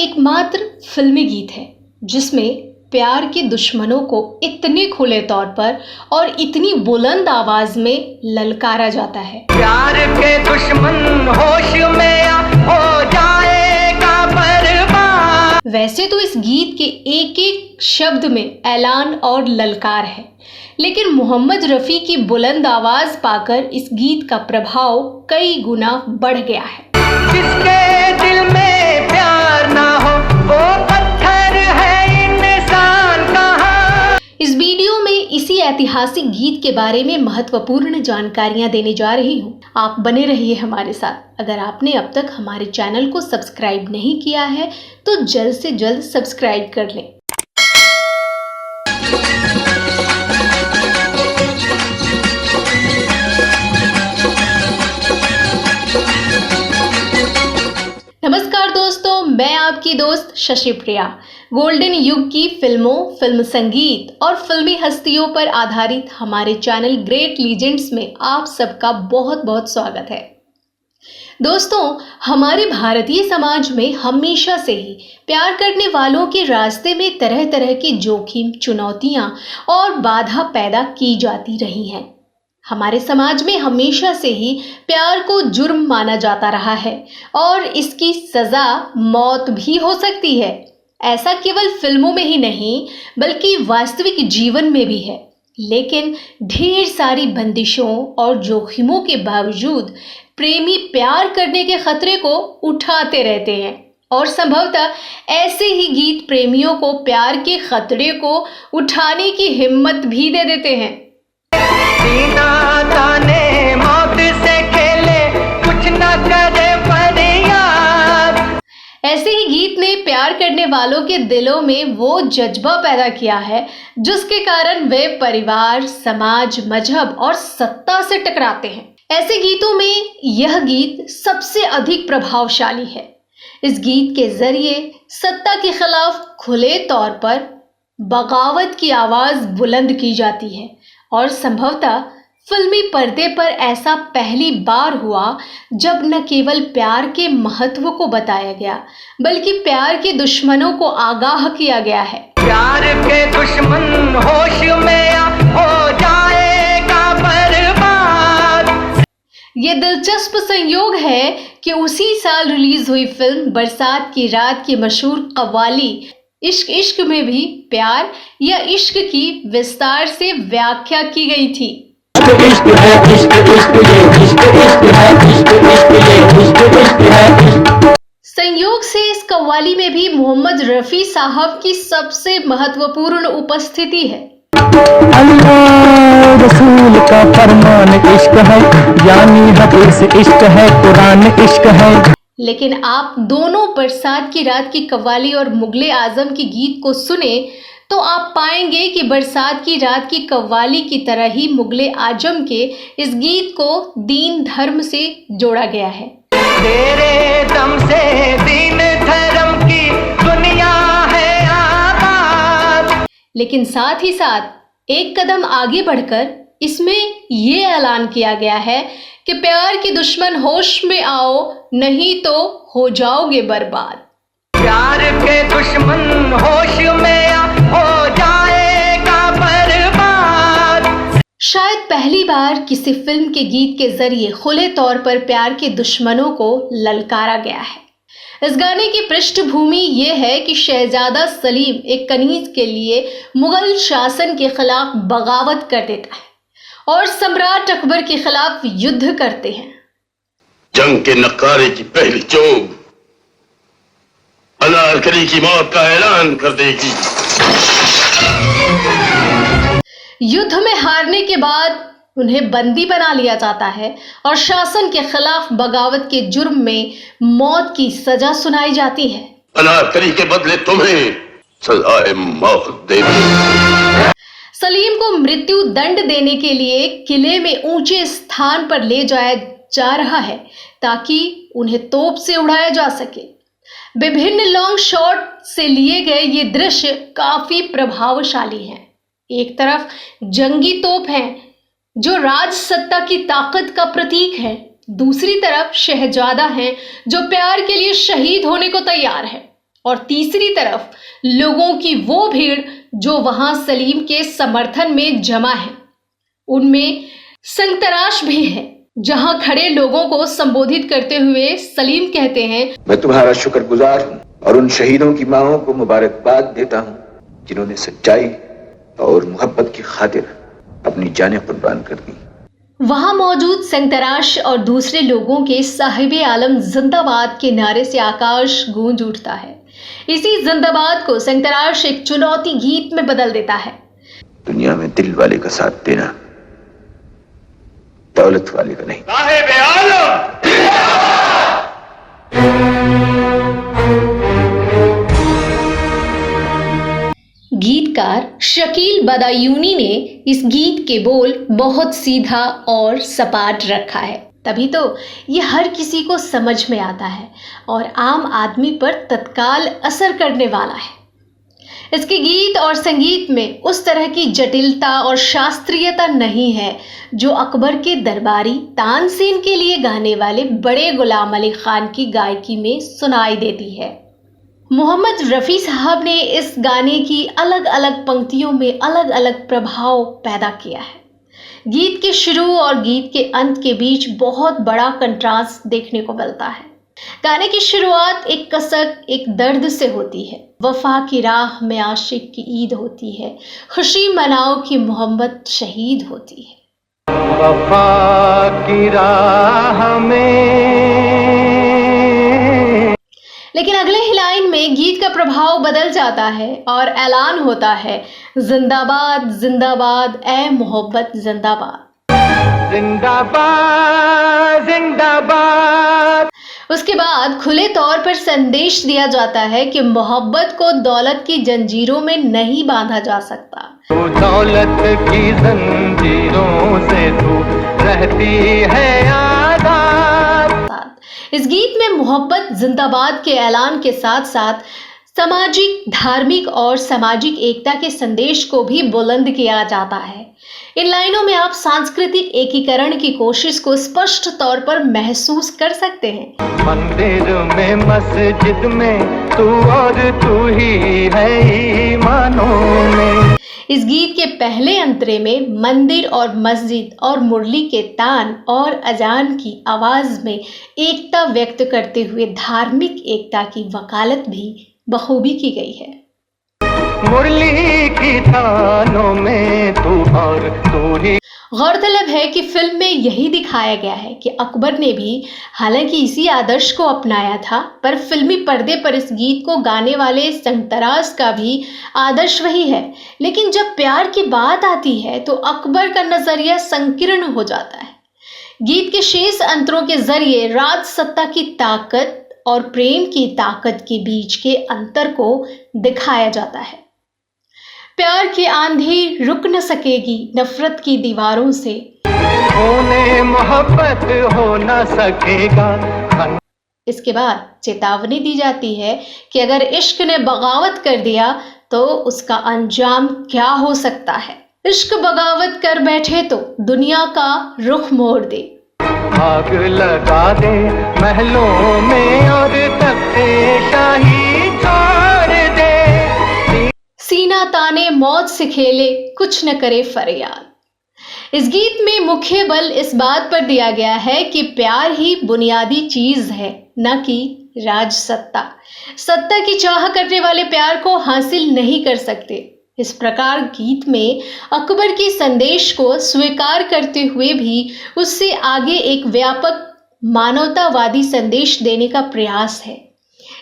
एकमात्र फिल्मी गीत है जिसमें प्यार के दुश्मनों को इतने खुले तौर पर और इतनी बुलंद आवाज में ललकारा जाता है। प्यार के दुश्मन होश में हो जाएगा बर्बाद। वैसे तो इस गीत के एक एक शब्द में ऐलान और ललकार है, लेकिन मोहम्मद रफ़ी की बुलंद आवाज पाकर इस गीत का प्रभाव कई गुना बढ़ गया है। जिसके दिल में प्यार ना हो वो पत्थर है, इंसान कहाँ। इस वीडियो में इसी ऐतिहासिक गीत के बारे में महत्वपूर्ण जानकारियां देने जा रही हूं। आप बने रहिए हमारे साथ। अगर आपने अब तक हमारे चैनल को सब्सक्राइब नहीं किया है तो जल्द से जल्द सब्सक्राइब कर लें। नमस्कार दोस्तों, मैं आपकी दोस्त शशि प्रिया। गोल्डन युग की फिल्मों, फिल्म संगीत और फिल्मी हस्तियों पर आधारित हमारे चैनल ग्रेट लीजेंड्स में आप सबका बहुत बहुत स्वागत है। दोस्तों, हमारे भारतीय समाज में हमेशा से ही प्यार करने वालों के रास्ते में तरह तरह के जोखिम, चुनौतियां और बाधा पैदा की जाती रही हैं। हमारे समाज में हमेशा से ही प्यार को जुर्म माना जाता रहा है और इसकी सजा मौत भी हो सकती है। ऐसा केवल फिल्मों में ही नहीं बल्कि वास्तविक जीवन में भी है। लेकिन ढेर सारी बंदिशों और जोखिमों के बावजूद प्रेमी प्यार करने के खतरे को उठाते रहते हैं और संभवतः ऐसे ही गीत प्रेमियों को प्यार के खतरे को उठाने की हिम्मत भी दे देते हैं। ताने मौत से खेले, कुछ न करे फरियाद। ऐसे ही गीत ने प्यार करने वालों के दिलों में वो जज्बा पैदा किया है जिसके कारण वे परिवार, समाज, मजहब और सत्ता से टकराते हैं। ऐसे गीतों में यह गीत सबसे अधिक प्रभावशाली है। इस गीत के जरिए सत्ता के खिलाफ खुले तौर पर बगावत की आवाज बुलंद की जाती है और संभवतः फिल्मी पर्दे पर ऐसा पहली बार हुआ जब न केवल प्यार के महत्व को बताया गया बल्कि प्यार के दुश्मनों को आगाह किया गया है। प्यार के दुश्मन होश में हो जाएगा बर्बाद। ये दिलचस्प संयोग है कि उसी साल रिलीज हुई फिल्म बरसात की रात की मशहूर कव्वाली इश्क इश्क में भी प्यार या इश्क की विस्तार से व्याख्या की गई थी। संयोग से इस कव्वाली में भी मोहम्मद रफ़ी साहब की सबसे महत्वपूर्ण उपस्थिति है। अल्लाह रसूल का फरमान इश्क है, यानी हदीस इश्क है, कुरान इश्क है। लेकिन आप दोनों बरसात की रात की कव्वाली और मुगले आजम की गीत को सुने तो आप पाएंगे कि बरसात की रात की कव्वाली की तरह ही मुगले आजम के इस गीत को दीन धर्म से जोड़ा गया है। तेरे दम से दीन धर्म की दुनिया है आबाद। लेकिन साथ ही साथ एक कदम आगे बढ़कर इसमें ये ऐलान किया गया है कि प्यार के दुश्मन होश में आओ, नहीं तो हो जाओगे बर्बाद। प्यार के दुश्मन होश में हो जाएगा बर्बाद। शायद पहली बार किसी फिल्म के गीत के जरिए खुले तौर पर प्यार के दुश्मनों को ललकारा गया है। इस गाने की पृष्ठभूमि ये है कि शहजादा सलीम एक कनीज के लिए मुगल शासन के खिलाफ बगावत कर देता है और सम्राट अकबर के खिलाफ युद्ध करते हैं। जंग के नक्कारे की पहली चोग अनारकली की मौत का ऐलान कर देगी। युद्ध में हारने के बाद उन्हें बंदी बना लिया जाता है और शासन के खिलाफ बगावत के जुर्म में मौत की सजा सुनाई जाती है। अनारकली के बदले तुम्हें सजाए मौत देगी। सलीम को मृत्यु दंड देने के लिए किले में ऊंचे स्थान पर ले जाया जा रहा है ताकि उन्हें तोप से उड़ाया जा सके। विभिन्न लॉन्ग शॉट से लिए गए ये दृश्य काफी प्रभावशाली हैं। एक तरफ जंगी तोप हैं जो राज सत्ता की ताकत का प्रतीक है, दूसरी तरफ शहजादा हैं जो प्यार के लिए शहीद होने को तैयार है। और तीसरी तरफ लोगों की वो भीड़ जो वहां सलीम के समर्थन में जमा है। उनमें संतराश भी है। जहां खड़े लोगों को संबोधित करते हुए सलीम कहते हैं, मैं तुम्हारा शुक्रगुजार हूँ और उन शहीदों की मांओं को मुबारकबाद देता हूँ जिन्होंने सच्चाई और मोहब्बत की खातिर अपनी जानें कुर्बान कर दी। वहां मौजूद संतराश और दूसरे लोगों के साहिबे आलम जिंदाबाद के नारे से आकाश गूंज उठता है। इसी जिंदाबाद को संतराश एक चुनौती गीत में बदल देता है। दुनिया में दिल वाले का साथ देना, दौलत वाले का नहीं। साहिब आलम गीतकार शकील बदायूनी ने इस गीत के बोल बहुत सीधा और सपाट रखा है, तभी तो ये हर किसी को समझ में आता है और आम आदमी पर तत्काल असर करने वाला है। इसके गीत और संगीत में उस तरह की जटिलता और शास्त्रीयता नहीं है जो अकबर के दरबारी तानसेन के लिए गाने वाले बड़े गुलाम अली खान की गायकी में सुनाई देती है। मोहम्मद रफ़ी साहब ने इस गाने की अलग अलग पंक्तियों में अलग अलग प्रभाव पैदा किया है। गीत के शुरू और गीत के अंत के बीच बहुत बड़ा कंट्रास्ट देखने को मिलता है। गाने की शुरुआत एक कसक, एक दर्द से होती है। वफा की राह में आशिक की ईद होती है, खुशी मनाओ कि मोहम्मद शहीद होती है। वफा की राह में। लेकिन अगले ही लाइन में गीत का प्रभाव बदल जाता है और ऐलान होता है, जिंदाबाद जिंदाबाद ए मोहब्बत जिंदाबाद। जिंदाबाद जिंदाबाद। उसके बाद खुले तौर पर संदेश दिया जाता है कि मोहब्बत को दौलत की जंजीरों में नहीं बांधा जा सकता। तो दौलत की जंजीरों से तू रहती है आजाद। इस गीत में मोहब्बत जिंदाबाद के ऐलान के साथ साथ सामाजिक, धार्मिक और सामाजिक एकता के संदेश को भी बुलंद किया जाता है। इन लाइनों में आप सांस्कृतिक एकीकरण की कोशिश को स्पष्ट तौर पर महसूस कर सकते हैं। मंदिर में, मस्जिद में तू और तू ही है ईमानों में। इस गीत के पहले अंतरे में मंदिर और मस्जिद और मुरली के तान और अजान की आवाज में एकता व्यक्त करते हुए धार्मिक एकता की वकालत भी बखूबी की गई है। मुरली की तानों में तू और तू ही। गौरतलब है कि फिल्म में यही दिखाया गया है कि अकबर ने भी हालांकि इसी आदर्श को अपनाया था, पर फिल्मी पर्दे पर इस गीत को गाने वाले संतराश का भी आदर्श वही है। लेकिन जब प्यार की बात आती है तो अकबर का नजरिया संकीर्ण हो जाता है। गीत के शेष अंतरों के जरिए राज सत्ता की ताकत और प्रेम की ताकत के बीच के अंतर को दिखाया जाता है। प्यार की आंधी रुक न सकेगी नफरत की दीवारों से, होने मोहब्बत हो न सकेगा। इसके बाद चेतावनी दी जाती है कि अगर इश्क ने बगावत कर दिया तो उसका अंजाम क्या हो सकता है। इश्क बगावत कर बैठे तो दुनिया का रुख मोड़ दे, आग लगा दे महलों में और तख्ते शाही छोड़ दे। सीना ताने मौत से खेले कुछ न करे फरियाद। इस गीत में मुख्य बल इस बात पर दिया गया है कि प्यार ही बुनियादी चीज है, न कि राज सत्ता। सत्ता की चाह करने वाले प्यार को हासिल नहीं कर सकते। इस प्रकार गीत में अकबर के संदेश को स्वीकार करते हुए भी उससे आगे एक व्यापक मानवतावादी संदेश देने का प्रयास है।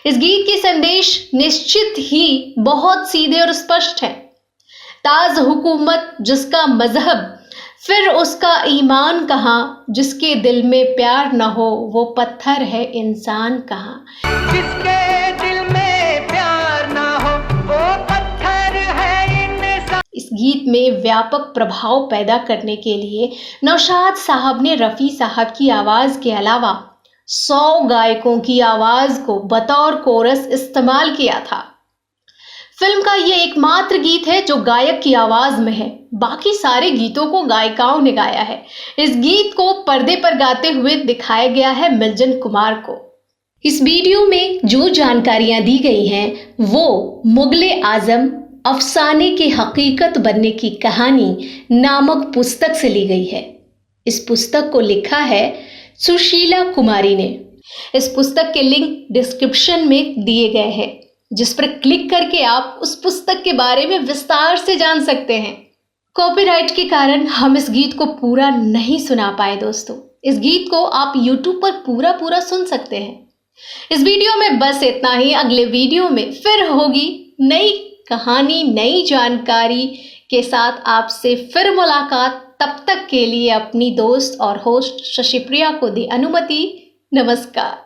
इस गीत के संदेश निश्चित ही बहुत सीधे और स्पष्ट हैं। ताज हुकूमत जिसका मजहब, फिर उसका ईमान कहाँ, जिसके दिल में प्यार न हो वो पत्थर है इंसान कहाँ। जिसके दिल में प्यार ना हो वो पत्थर है इंसान। इस गीत में व्यापक प्रभाव पैदा करने के लिए नौशाद साहब ने रफ़ी साहब की आवाज के अलावा 100 गायकों की आवाज को बतौर कोरस इस्तेमाल किया था। फिल्म का ये एकमात्र गीत है जो गायक की आवाज में है, बाकी सारे गीतों को गायिकाओं ने गाया है। इस गीत को पर्दे पर गाते हुए दिखाया गया है मिल्जन कुमार को। इस वीडियो में जो जानकारियां दी गई हैं वो मुगले आजम अफसाने की हकीकत बनने की कहानी नामक पुस्तक से ली गई है। इस पुस्तक को लिखा है सुशीला कुमारी ने। इस पुस्तक के लिंक डिस्क्रिप्शन में दिए गए हैं, जिस पर क्लिक करके आप उस पुस्तक के बारे में विस्तार से जान सकते हैं। कॉपीराइट के कारण हम इस गीत को पूरा नहीं सुना पाए दोस्तों। इस गीत को आप YouTube पर पूरा सुन सकते हैं। इस वीडियो में बस इतना ही। अगले वीडियो में फिर होगी नई कहानी, नई जानकारी के साथ आपसे फिर मुलाकात। तब तक के लिए अपनी दोस्त और होस्ट शशिप्रिया को दी अनुमति। नमस्कार।